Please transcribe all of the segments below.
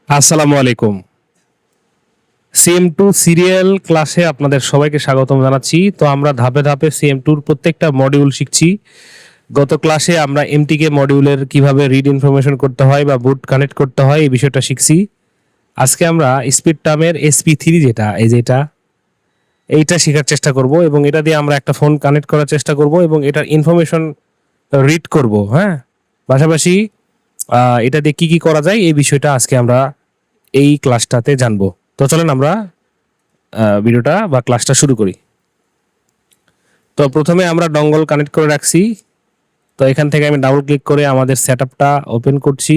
আসসালামু আলাইকুম। সিএম2 সিরিয়াল ক্লাসে আপনাদের সবাইকে স্বাগতম জানাচ্ছি। তো আমরা ধাপে ধাপে সিএম2 এর প্রত্যেকটা মডিউল শিখছি। গত ক্লাসে আমরা এমটিকে মডিউলের কিভাবে রিড ইনফরমেশন করতে হয় বা বুট কানেক্ট করতে হয় এই বিষয়টা শিখছি। আজকে আমরা স্পিড টার্মের SP3 যেটা এইটা শেখার চেষ্টা করব এবং এটা দিয়ে আমরা একটা ফোন কানেক্ট করার চেষ্টা করব এবং এটার ইনফরমেশন রিড করব। হ্যাঁ, পাশাপাশি এটা দিয়ে কি কি করা যায় এই বিষয়টা আজকে আমরা এই ক্লাসটাতে জানবো। তো চলেন আমরা ভিডিওটা বা ক্লাসটা শুরু করি। তো প্রথমে আমরা ডঙ্গল কানেক্ট করে রাখছি। তো এখান থেকে আমি ডাবল ক্লিক করে আমাদের সেটআপটা ওপেন করছি।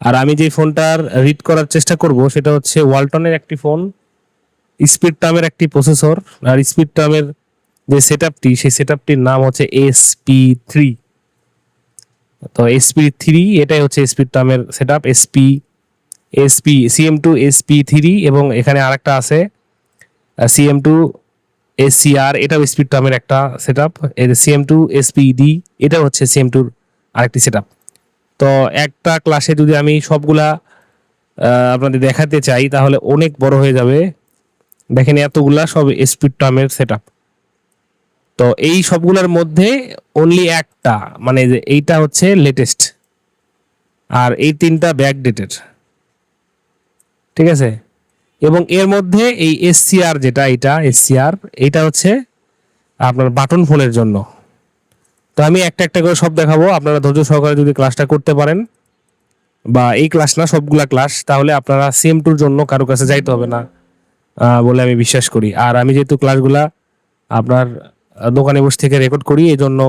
আর আমি যে ফোনটার রিড করার চেষ্টা করব সেটা হচ্ছে ওয়ালটনের একটি ফোন, স্পিড টার্মের একটি প্রসেসর। আর স্পিড টার্মের যে সেটআপটি সেই সেটআপটির নাম হচ্ছে SP3। তো SP3 এটাই হচ্ছে স্পিড টার্মের সেটআপ CM2 SP3 এবং এখানে আরেকটা আছে CM2 SCR, এটাও স্পিড টার্মের একটা সেটআপ। এর CM2 SPD এটা হচ্ছে CM2 আরেকটি সেটআপ। তো একটা ক্লাসে যদি আমি সবগুলা আপনাদের দেখাতে চাই তাহলে অনেক বড় হয়ে যাবে। দেখেন এতগুলা সব স্পিড টার্মের সেটআপ। তো এই সবগুলোর মধ্যে অনলি একটা মানে যে এইটা হচ্ছে লেটেস্ট, আর এই তিনটা ব্যাকডেটেড। ঠিক আছে, এবং এর মধ্যে এই SCR যেটা SCR এটা হচ্ছে আপনার বাটন ফোনের জন্য। তো আমি একটা একটা করে সব দেখাবো, আপনারা ধৈর্য সহকারে যদি ক্লাসটা করতে পারেন বা এই ক্লাস না সবগুলা ক্লাস, তাহলে আপনারা CM2 জন্য কারো কাছে যাইতে হবে না বলে আমি বিশ্বাস করি। আর আমি যেহেতু ক্লাসগুলা আপনার দোকানে বসে থেকে রেকর্ড করি, এই জন্য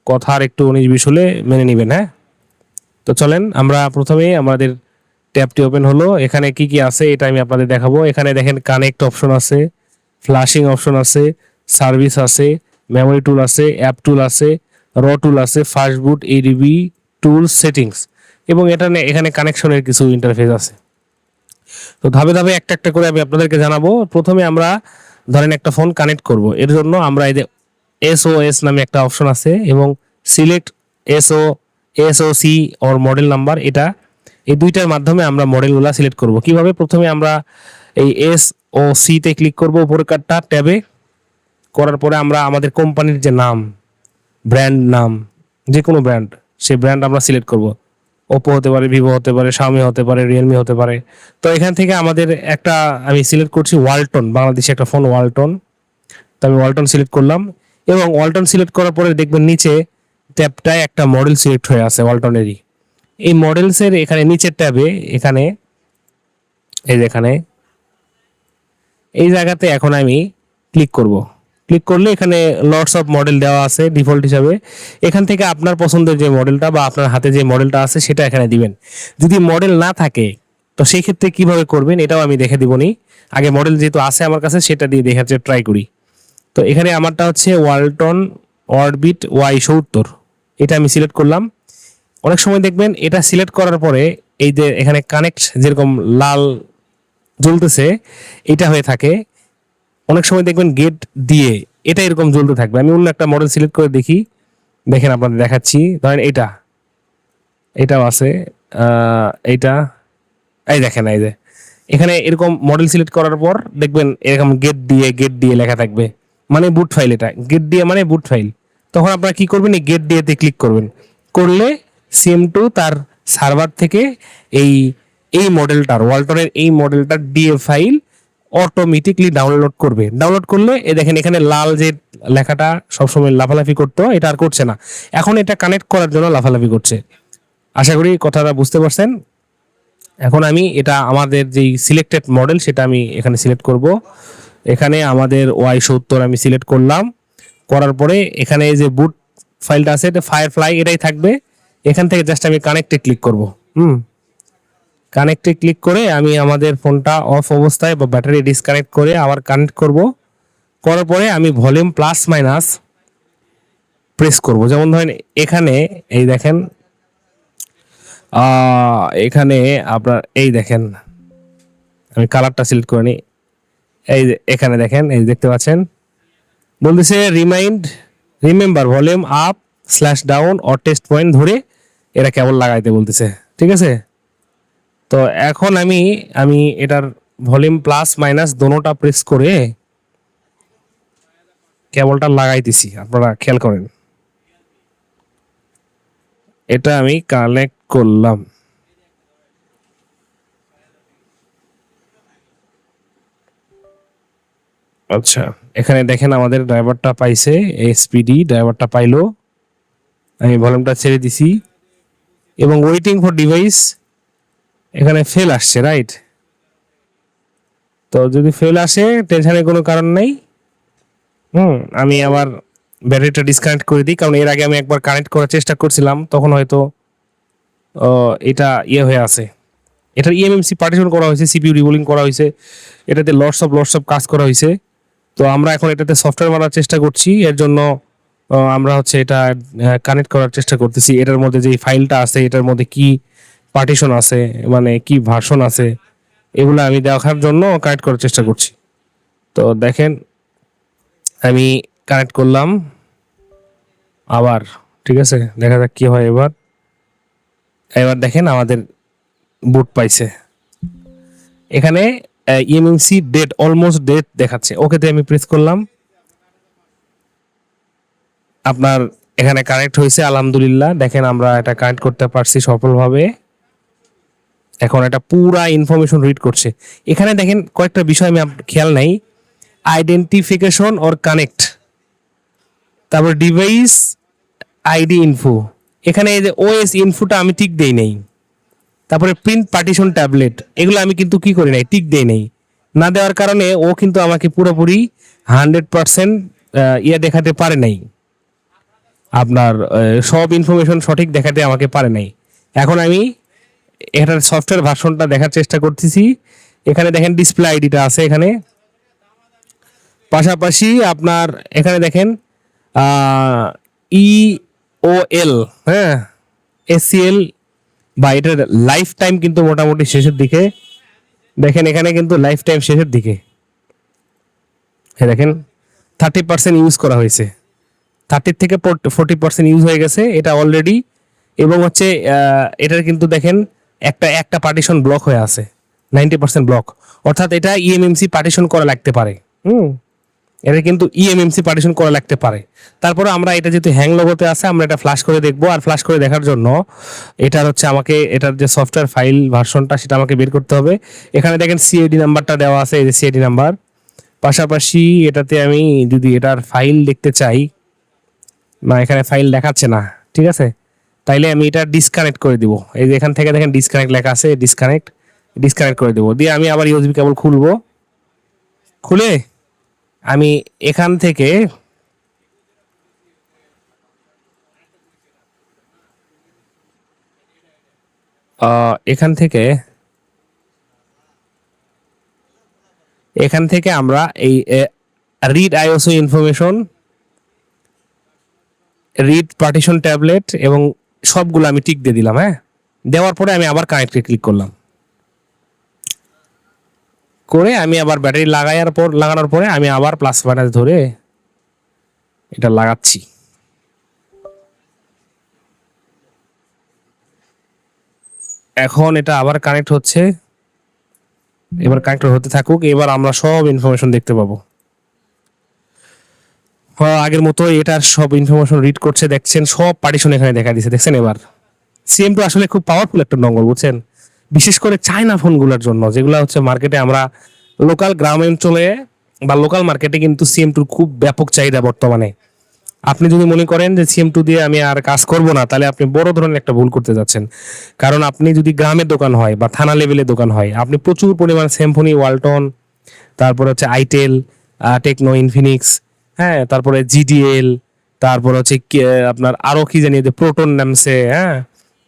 কথার একটু 19-20 হলে মেনে নেবেন। হ্যাঁ, তো চলেন আমরা প্রথমে আমাদের ট্যাবটি ওপেন হলো। এখানে কি কি আছে এটা আমি আপনাদের দেখাবো। এখানে দেখেন কানেক্ট অপশন আছে, ফ্ল্যাশিং অপশন আছে, সার্ভিস আছে, মেমোরি টুল আছে, অ্যাপ টুল আছে, র টুল আছে, ফাস্ট বুট, এডিবি টুল, সেটিংস, এবং এখানে কানেকশনের কিছু ইন্টারফেস আছে। তো ধাপে ধাপে একটা একটা করে আমি আপনাদেরকে জানাবো। প্রথমে আমরা ধরেন একটা ফোন কানেক্ট করব, এর জন্য আমরা এই যে SOS নামে একটা অপশন আছে এবং select SOC or model number, এই দুইটার মাধ্যমে আমরা মডেলগুলো সিলেক্ট করব। কিভাবে? প্রথমে আমরা এই SOC তে ক্লিক করব উপরের কার্ডটা ট্যাবে, করার পরে আমরা আমাদের কোম্পানির যে নাম, ব্র্যান্ড নাম, যে কোনো ব্র্যান্ড, সেই ব্র্যান্ড আমরা সিলেক্ট করব। ওপো হতে পারে, ভিভো হতে পারে, শাওমি হতে পারে, রিয়েলমি হতে পারে। তো এখান থেকে আমাদের একটা আমি সিলেক্ট করছি ওয়ালটন, বাংলাদেশে একটা ফোন ওয়ালটন। তো আমি ওয়ালটন সিলেক্ট করলাম এবং ওয়ালটন সিলেক্ট করার পরে দেখবেন নিচে ট্যাবটায় একটা মডেল সিলেক্ট হয়ে আছে ওয়ালটনেরই। এই মডেলসের এখানে নিচের ট্যাবে এখানে এই যে এখানে এই জায়গাতে এখন আমি ক্লিক করব। ক্লিক করলে এখানে লটস অফ মডেল দেওয়া আছে ডিফল্ট হিসাবে। এখান থেকে আপনার পছন্দের যে মডেলটা বা আপনার হাতে যে মডেলটা আছে সেটা এখানে দিবেন। যদি মডেল না থাকে তো সেই ক্ষেত্রে কিভাবে করবেন এটাও আমি দেখে দিবনি। আগে মডেল যেহেতু আছে আমার কাছে সেটা দিয়ে দেখার ট্রাই করি। তো এখানে আমারটা হচ্ছে ওয়ালটন অরবিট Y70, এটা আমি সিলেক্ট করলাম। অনেক সময় দেখবেন এটা সিলেক্ট করার পরে এই যে এখানে কানেক্ট যেরকম লাল জ্বলতেছে এটা হয়ে থাকে। অনেক সময় দেখবেন গেট দিয়ে এটা এরকম জ্বলতে থাকবে। আমি অন্য একটা মডেল সিলেক্ট করে দেখি, দেখেন আপনাদের দেখাচ্ছি। ধরেন এটাও আছে, এইটা, এই দেখেন এই যে এখানে এরকম মডেল সিলেক্ট করার পর দেখবেন এরকম গেট দিয়ে লেখা থাকবে, মানে বুট ফাইল। এটা গেট দিয়ে মানে বুট ফাইল। তখন আপনারা কি করবেন, এই গেট দিয়েতে ক্লিক করবেন। করলে CM2 তার সার্ভার থেকে এই এই মডেলটার ওয়ালটনের এই মডেলটার DA ফাইল অটোমেটিকলি ডাউনলোড করবে। ডাউনলোড করলে দেখেন এখানে লাল যে লেখাটা সবসময় লাফালাফি করতো এটা আর করছে না, এখন এটা কানেক্ট করার জন্য লাফালাফি করছে। আশা করি কথাটা বুঝতে পারছেন। এখন আমি এটা আমাদের যেই সিলেক্টেড মডেল সেটা আমি এখানে সিলেক্ট করব। এখানে আমাদের Y70 আমি সিলেক্ট করলাম। করার পরে এখানে এই যে বুট ফাইলটা আছে এটা ফায়ারফ্লাই এটাই থাকবে। এখান থেকে জাস্ট আমি কানেক্টে ক্লিক করব। কানেক্টে ক্লিক করে আমি আমাদের ফোনটা অফ অবস্থায় বা ব্যাটারি ডিসকানেক্ট করে আবার কানেক্ট করব। করার পরে আমি ভলিউম প্লাস মাইনাস প্রেস করব। যেমন ধরেন এখানে এই দেখেন, এখানে আপনার এই দেখেন আমি কালারটা সিলেক্ট করে নিই। এই যে এখানে দেখেন, এই দেখতে পাচ্ছেন বলতেছে remember volume up slash down or test point ধরে এরা কেবল লাগাইতে বলতেছে। ঠিক আছে, তো তো এখন আমি আমি এটার ভলিউম প্লাস মাইনাস দোনোটা প্রেস করে কেবলটা লাগাইতেছি, আপনারা খেয়াল করেন। এটা আমি কানেক্ট করলাম। আচ্ছা, এখানে দেখেন আমাদের ড্রাইভারটা পাইছে, এসপিডি ড্রাইভারটা পাইলো। আমি ভলিউমটা ছেড়ে দিছি এবং ওয়েটিং ফর ডিভাইস এখানে ফেল আসছে, রাইট? তো যদি ফেল আসে টেনশনের কোনো কারণ নেই। আমি আবার ব্যাটারিটা ডিসকানেক্ট করে দিই, কারণ এর আগে আমি একবার কানেক্ট করার চেষ্টা করছিলাম, তখন হয়তো এটা হয়ে আছে। এটার ইএমএমসি পার্টিশন করা হয়েছে, সিপিইউ রিবোলিং করা হয়েছে, এটাতে লটস অফ কাজ করা হয়েছে। তো আমরা এখন এটাতে সফটওয়্যার মারার চেষ্টা করছি, এর জন্য আমরা হচ্ছে এটা কানেক্ট করার চেষ্টা করতেছি। এটার মধ্যে যে ফাইলটা আছে, এটার মধ্যে কি পার্টিশন আছে, মানে কি ভার্সন আছে, এগুলো আমি দেখার জন্য কানেক্ট করার চেষ্টা করছি। তো দেখেন আমি কানেক্ট করলাম আবার, ঠিক আছে, দেখা যাক কি হয় এবার। এবার দেখেন আমাদের বুট পাইছে। এখানে ইএমএমসি ডেট অলমোস্ট ডেট দেখাচ্ছে, ওকেতে আমি প্রেস করলাম। আপনার এখানে কানেক্ট হয়েছে, আলহামদুলিল্লাহ। দেখেন আমরা এটা কানেক্ট করতে পারছি সফলভাবে। এখন এটা পুরা ইনফরমেশন রিড করছে। এখানে দেখেন কয়েকটা বিষয় আমি খেয়াল নাই, আইডেন্টিফিকেশন অর কানেক্ট, তারপর ডিভাইস আইডি ইনফো, এখানে এই যে ওএস ইনফোটা আমি টিক দেই নাই। তারপরে প্রিন্ট পার্টিশন ট্যাবলেট, এগুলো আমি কিন্তু কি করি নাই, টিক দেই নাই। না দেওয়ার কারণে ও কিন্তু আমাকে পুরোপুরি 100% দেখাতে পারে নাই, আপনার সব ইনফরমেশন সঠিক দেখাতে আমাকে পারে নাই। এখন আমি এটার সফটওয়্যার ভার্সনটা দেখার চেষ্টা করতেছি। এখানে দেখেন ডিসপ্লে আইডিটা আছে এখানে, পাশাপাশি আপনার এখানে দেখেন ইওএল, হ্যাঁ, এসিএল, বা এটার লাইফ টাইম কিন্তু মোটামুটি শেষের দিকে। দেখেন এখানে কিন্তু লাইফ টাইম শেষের দিকে, হ্যাঁ দেখেন 30% ইউজ করা হয়েছে, 30 থেকে 40% ইউজ হয়ে গেছে এটা অলরেডি। এবং হচ্ছে এটার কিন্তু দেখেন একটা একটা পার্টিশন ব্লক হয়ে আছে, 90% ব্লক, অর্থাৎ এটা ইএমএমসি পার্টিশন করা লাগতে পারে। এটা কিন্তু ইএমএমসি পার্টিশন করা লাগতে পারে। তারপরে আমরা এটা যেহেতু হ্যাং লগোতে আছে, আমরা এটা ফ্ল্যাশ করে দেখবো। আর ফ্ল্যাশ করে দেখার জন্য এটার হচ্ছে আমাকে এটার যে সফটওয়্যার ফাইল ভার্সনটা সেটা আমাকে বের করতে হবে। এখানে দেখেন সিআইডি নাম্বারটা দেওয়া আছে, এই যে সিআইডি নাম্বার। পাশাপাশি এটাতে আমি যদি এটার ফাইল দেখতে চাই, না এখানে ফাইল দেখাচ্ছে না, ঠিক আছে, তাইলে আমি এটা ডিসকানেক্ট করে দিব। এই যে এখান থেকে দেখেন ডিসকানেক্ট লেখা আছে, ডিসকানেক্ট করে দেবো। দিয়ে আমি আবার ইউএসবি কেবল খুলবো, খুলে আমি এখান থেকে এখান থেকে আমরা এই read IOC information, read partition tablet এবং সবগুলো আমি টিক দিয়ে দিলাম। হ্যাঁ, দেওয়ার পরে আমি আবার কানেক্টে ক্লিক করলাম, করে আমি আবার ব্যাটারি লাগানোর পরে আমি আবার প্লাস মাইনাস ধরে এটা লাগাচ্ছি। এখন এটা আবার কানেক্ট হচ্ছে, এবার কানেক্ট হতে থাকুক। এবার আমরা সব ইনফরমেশন দেখতে পাবো। আগের মতো এটার সব ইনফরমেশন রিড করছে, দেখছেন সব পার্টিশন এখানে দেখা দিচ্ছে, দেখছেন। এবার সিএম2 আসলে খুব পাওয়ারফুল একটা ডঙ্গল, বুঝছেন, বিশেষ করে চায়না ফোনগুলোর জন্য, যেগুলো হচ্ছে মার্কেটে আমরা লোকাল গ্রাম অঞ্চলে বা লোকাল মার্কেটে কিন্তু সিএম2 খুব ব্যাপক চাহিদা বর্তমানে। আপনি যদি মনে করেন যে সিএম2 দিয়ে আমি আর কাজ করব না, তাহলে আপনি বড় ধরনের একটা ভুল করতে যাচ্ছেন। কারণ আপনি যদি গ্রামের দোকান হয় বা থানা লেভেলের দোকান হয়, আপনি প্রচুর পরিমাণ সিম্ফনি, ওয়ালটন, তারপর হচ্ছে আইটেল, টেকনো, ইনফিনিক্স, হ্যাঁ, তারপরে জিডিএল, তারপর হচ্ছে আপনার আরো কি জানি যে প্রোটন নামছে, হ্যাঁ,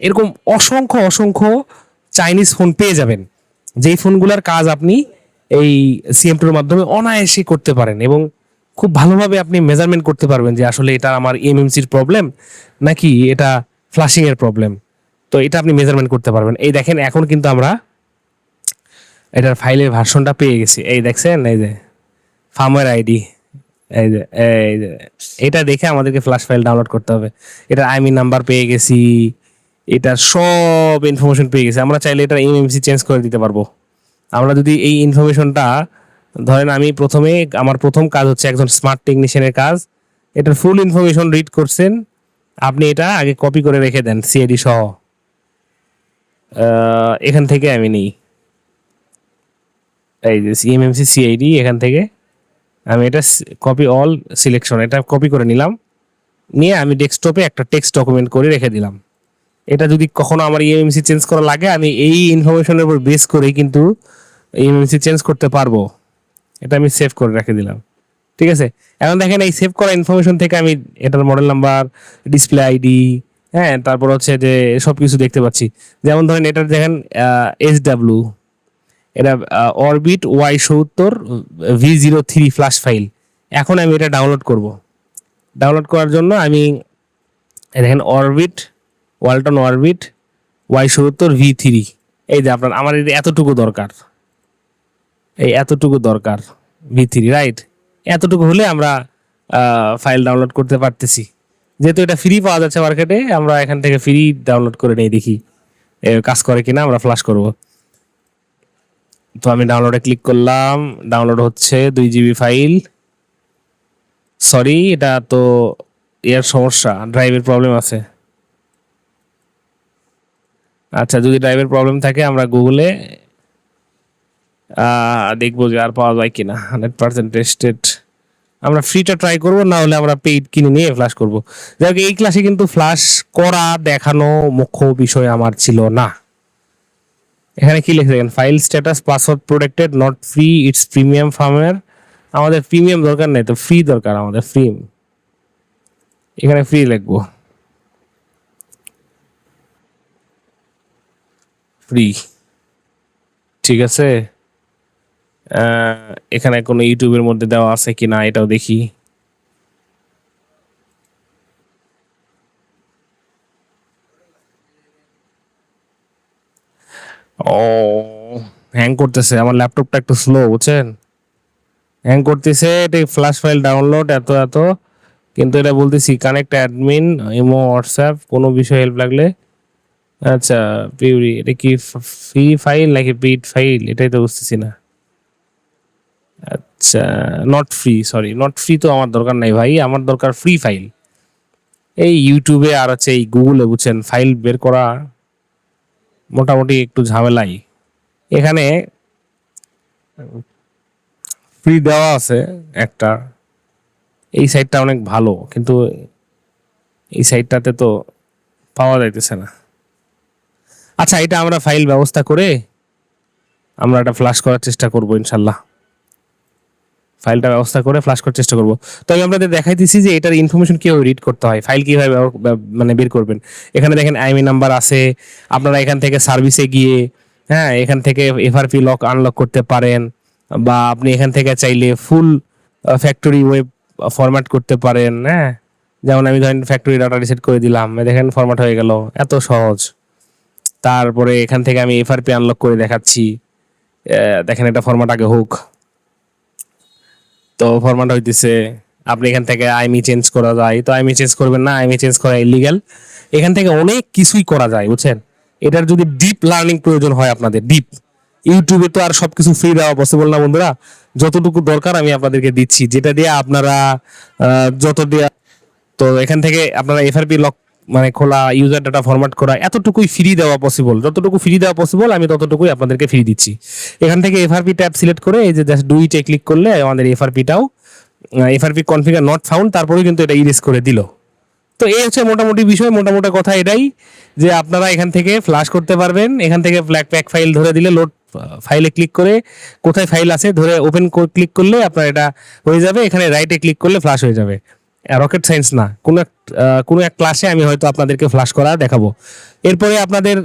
এরকম অসংখ্য অসংখ্য চাইনিজ ফোন পেয়ে যাবেন, যেই ফোনগুলোর কাজ আপনি এই সিএম2 এর মাধ্যমে অনায়াসে করতে পারেন এবং খুব ভালোভাবে আপনি মেজারমেন্ট করতে পারবেন যে আসলে এটা আমার এমএমসির প্রবলেম নাকি এটা ফ্লাশিং এর প্রবলেম। তো এটা আপনি মেজারমেন্ট করতে পারবেন। এই দেখেন এখন কিন্তু আমরা এটার ফাইলের ভার্সনটা পেয়ে গেছি, এই দেখছেন, এই যে ফার্মওয়্যার আইডি, এই যে এটা দেখে আমাদেরকে ফ্ল্যাশ ফাইল ডাউনলোড করতে হবে। এটা আইমি নাম্বার পেয়ে গেছি, এটার সব ইনফরমেশন পেয়ে গেছে। আমরা চাইলে এটা এমএমসি চেঞ্জ করে দিতে পারবো। আমরা যদি এই ইনফরমেশনটা ধরেন, আমি প্রথমে আমার প্রথম কাজ হচ্ছে একজন স্মার্ট টেকনিশিয়ানের কাজ, এটার ফুল ইনফরমেশন রিড করছেন আপনি, এটা আগে কপি করে রেখে দেন সিআইডি সহ। এখান থেকে আমি নিই এই যে সিএমএমসি সিআইডি, এখান থেকে আমি এটা কপি অল সিলেকশন, এটা কপি করে নিলাম, নিয়ে আমি ডেস্কটপে একটা টেক্সট ডকুমেন্ট করে রেখে দিলাম। এটা যদি কখনো আমার ইএমএমসি চেঞ্জ করা লাগে, আমি এই ইনফরমেশনের উপর বেস করেই কিন্তু ইএমএমসি চেঞ্জ করতে পারবো। এটা আমি সেভ করে রেখে দিলাম, ঠিক আছে। এখন দেখেন এই সেভ করা ইনফরমেশন থেকে আমি এটার মডেল নাম্বার, ডিসপ্লে আইডি, হ্যাঁ, তারপর হচ্ছে যে সব কিছু দেখতে পাচ্ছি। যেমন ধরেন এটার দেখেন SW, এটা অরবিট Y70V03 ফ্ল্যাশ ফাইল। এখন আমি এটা ডাউনলোড করব। ডাউনলোড করার জন্য আমি দেখেন ওয়ালটন অরবিট Y70V3, এই যে আমার এতটুকু দরকার, এই এতটুকু দরকার V3, রাইট? এতটুকু হলে আমরা ফাইল ডাউনলোড করতে পারতেছি। যেহেতু এটা ফ্রি পাওয়া যাচ্ছে মার্কেটে, আমরা এখান থেকে ফ্রি ডাউনলোড করে নেই, দেখি কাজ করে কিনা, আমরা ফ্লাশ করব। তো আমি ডাউনলোডে ক্লিক করলাম, ডাউনলোড হচ্ছে 2 GB ফাইল। সরি, এটা তো এর সমস্যা, ড্রাইভের প্রবলেম আছে। আচ্ছা, যদি ড্রাইভের প্রবলেম থাকে আমরা গুগলে দেখবো যে আর পাওয়া যায় কিনা। 100% টেস্টেড, আমরা ফ্রিটা ট্রাই করবো, না হলে আমরা পেইড কিনে নিয়ে ফ্ল্যাশ করবো। যাই হোক, এই ক্লাসে কিন্তু ফ্ল্যাশ করা দেখানো মুখ্য বিষয় আমার ছিল না। এখানে কি লিখে দেখেন, file status password protected, not free, it's premium firmware. আমাদের প্রিমিয়াম দরকার নেই তো, ফ্রি দরকার আমাদের, ফ্রি। এখানে ফ্রি লিখবো, ফ্রি, ঠিক আছে। এখানে কোনো ইউটিউবের মধ্যে দেওয়া আছে কিনা এটাও দেখি। ও, হ্যাং করতেছে, আমার ল্যাপটপটা একটু স্লো, বুঝছেন, হ্যাং করতেছে। এটা ফ্ল্যাশ ফাইল ডাউনলোড এত এত, কিন্তু এটা বলতেছি কানেক্ট অ্যাডমিন, ইমো, হোয়াটসঅ্যাপ, কোনো বিষয় হেল্প লাগলে। আচ্ছা, পিউরি, এটা কি ফ্রি ফাইল নাকি পেইড ফাইল, এটাই তো বুঝতেছি না। আচ্ছা, not free, sorry, not free তো আমার দরকার নাই ভাই, আমার দরকার ফ্রি ফাইল। এই ইউটিউবে আর হচ্ছে এই গুগলে, বুঝছেন, ফাইল বের করা মোটামুটি একটু ঝামেলাই। এখানে ফ্রি দেওয়া আছে একটা, এই সাইটটা অনেক ভালো, কিন্তু এই সাইটটাতে তো পাওয়া যাইতেছে না। আচ্ছা, এটা আমরা ফাইল ব্যবস্থা করে আমরা এটা ফ্লাশ করার চেষ্টা করব ইনশাল্লাহ। ফাইলটা ব্যবস্থা করে ফ্লাশ করার চেষ্টা করব। তো আমি আপনাদের দেখাইতেছি যে এটার ইনফরমেশন কিভাবে রিড করতে হয়, ফাইল কিভাবে মানে বের করবেন। এখানে দেখেন আইএমই নাম্বার আছে, আপনারা এখান থেকে সার্ভিসে গিয়ে, হ্যাঁ, এখান থেকে এফআরপি লক আনলক করতে পারেন, বা আপনি এখান থেকে চাইলে ফুল ফ্যাক্টরি ওয়েব ফরম্যাট করতে পারেন। হ্যাঁ, যেমন আমি ধরেন ফ্যাক্টরি ডাটা রিসেট করে দিলাম, দেখেন ফরম্যাট হয়ে গেল, এত সহজ। তারপরে এখান থেকে আমি এফআরপি আনলক করে দেখাচ্ছি, দেখেন এটা ফরম্যাট আগে হোক, তো ফরম্যাট হইতেছে। আপনি এখান থেকে আইএমই চেঞ্জ করা যায়, তো আইএমই চেঞ্জ করবেন না, আইএমই চেঞ্জ করা ইলিগাল। এখান থেকে অনেক কিছুই করা যায়, বুঝছেন। এটার যদি ডিপ লার্নিং প্রয়োজন হয় আপনাদের, ডিপ, ইউটিউবে তো আর সবকিছু ফ্রি দেওয়া পসিবল না বন্ধুরা। যতটুকু দরকার আমি আপনাদেরকে দিচ্ছি, যেটা দিয়ে আপনারা যত দিয়ে, তো এখান থেকে আপনারা এফআরপি লক মানে খোলা, ইউজার ডাটা ফরম্যাট করা, এতটুকুই ফ্রি দেওয়া পসিবল। যতটুকু ফ্রি দেওয়া পসিবল আমি ততটুকুই আপনাদেরকে ফ্রি দিচ্ছি। এখান থেকে এফআরপি ট্যাব সিলেক্ট করে এই যে জাস্ট ডুইটে ক্লিক করলে আমাদের এফআরপিটাও, এফআরপি কনফিগার নট ফাউন্ড, তারপরেও কিন্তু এটা ইরেজ করে দিল। তো এই হচ্ছে মোটামুটি বিষয়, মোটামুটি কথা এটাই যে আপনারা এখান থেকে ফ্লাশ করতে পারবেন। এখান থেকে ব্ল্যাক প্যাক ফাইল ধরে দিলে, লোড ফাইলে ক্লিক করে কোথায় ফাইল আছে ধরে ওপেন ক্লিক করলে আপনার এটা হয়ে যাবে। এখানে রাইটে ক্লিক করলে ফ্লাশ হয়ে যাবে। রকেট সায়েন্স না, কোনো এক ক্লাসে আমি হয়তো আপনাদেরকে ফ্লাশ করা দেখাবো। এরপরে আপনাদের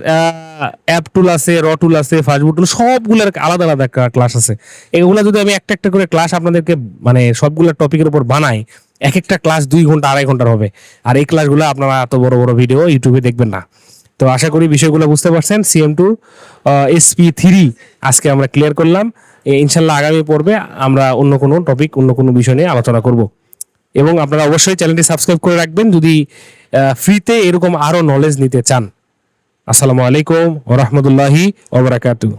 অ্যাপ টুল আছে, র টুল আছে, ফাস্টবুট টুল, সবগুলোর আলাদা আলাদা ক্লাস আছে। এগুলো যদি আমি একটা একটা করে ক্লাস আপনাদেরকে মানে সবগুলো টপিকের উপর বানাই, এক একটা ক্লাস 2 ঘন্টা 2.5 ঘন্টার হবে। আর এই ক্লাসগুলো আপনারা এত বড় বড় ভিডিও ইউটিউবে দেখবেন না। তো আশা করি বিষয়গুলো বুঝতে পারছেন। CM2 SP3 আজকে আমরা ক্লিয়ার করলাম। ইনশাল্লাহ আগামী পর্বে আমরা অন্য কোনো টপিক, অন্য কোনো বিষয় নিয়ে আলোচনা করব। এবং আপনারা অবশ্যই চ্যানেলটি সাবস্ক্রাইব করে রাখবেন যদি ফ্রিতে এরকম আরও নলেজ নিতে চান। আসসালামু আলাইকুম ওয়া রাহমাতুল্লাহি ওয়া বারাকাতুহু।